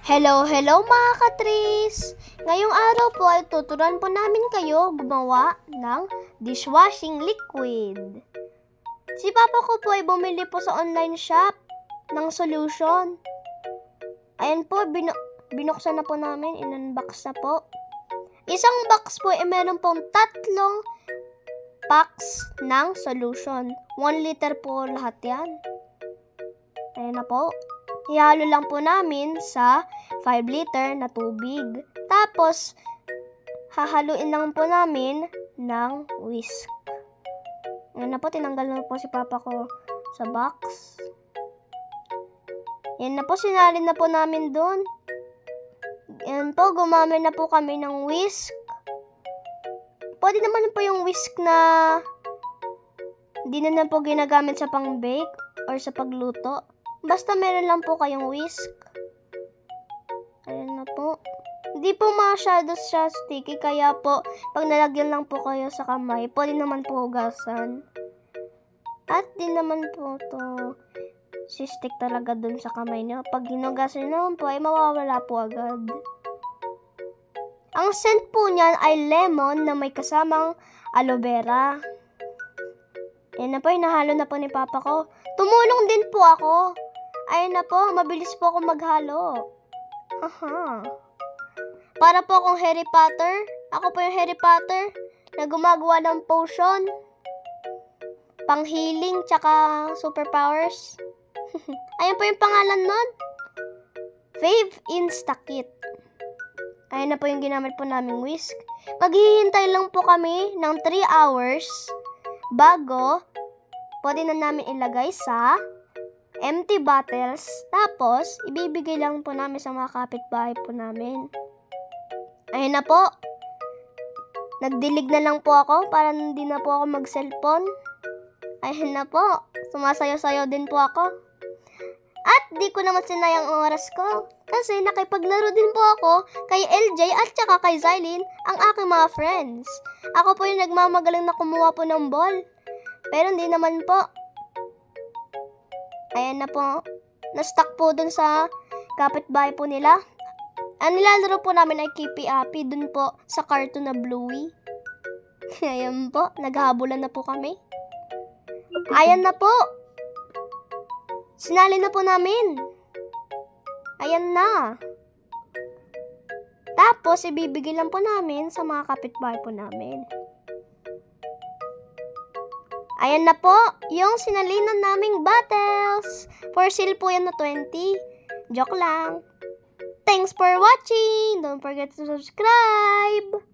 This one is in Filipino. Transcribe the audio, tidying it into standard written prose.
Hello mga katris! Ngayong araw po ay tuturuan po namin kayo gumawa ng dishwashing liquid. Si Papa ko po ay bumili po sa online shop ng solution. Ayan po, binuksan na po namin, in-unbox na po. Isang box po ay meron pong 3 packs ng solution. 1 liter po lahat yan. Ayan na po. Ihalo lang po namin sa 5 liter na tubig. Tapos, hahaluin lang po namin ng whisk. Yan na po, tinanggal na po si Papa ko sa box. Yan na po, sinalin na po namin dun. Yan po, gumamit na po kami ng whisk. Pwede naman po yung whisk na di na po ginagamit sa pang-bake or sa pagluto. Basta meron lang po kayong whisk. Ayan na po. Hindi po masyado siya sticky, kaya po, pag nalagyan lang po kayo sa kamay, pwede naman po hugasan. At di naman po to stick talaga dun sa kamay nyo. Pag hinugasan naman po, ay mawawala po agad. Ang scent po niyan ay lemon na may kasamang aloe vera. Ayan na po, hinahalo na po ni Papa ko. Tumulong din po ako. Ayan na po, mabilis po ako maghalo. Haha. Para po akong Harry Potter. Ako po yung Harry Potter na gumagawa ng potion. Pang-healing, tsaka superpowers. Ayan po yung pangalan nun. Fave Instakit. Ayan na po yung ginamit po naming whisk. Maghihintay lang po kami ng 3 hours bago pwede na namin ilagay sa empty bottles. Tapos, ibibigay lang po namin sa mga kapitbahay po namin. Ayun na po. Nagdilig na lang po ako para hindi na po ako mag-cellphone. Ayun na po. Sumasayaw-sayaw din po ako. At di ko naman sinayang ang oras ko. Kasi nakipaglaro din po ako kay LJ at saka kay Zylene, ang aking mga friends. Ako po yung nagmamagaling na kumuha po ng ball. Pero hindi naman po. Ayan na po. Na-stuck po dun sa kapitbahay po nila. Ang nilalaro po namin ay Kipi-Api dun po sa cartoon na Bluey. Ayan po. Naghahabulan na po kami. Ayan na po. Sinali na po namin. Ayan na. Tapos, ibibigay lang po namin sa mga kapitbahay po namin. Ayan na po, yung sinalinan naming bottles. For sale po yan na 20. Joke lang. Thanks for watching. Don't forget to subscribe.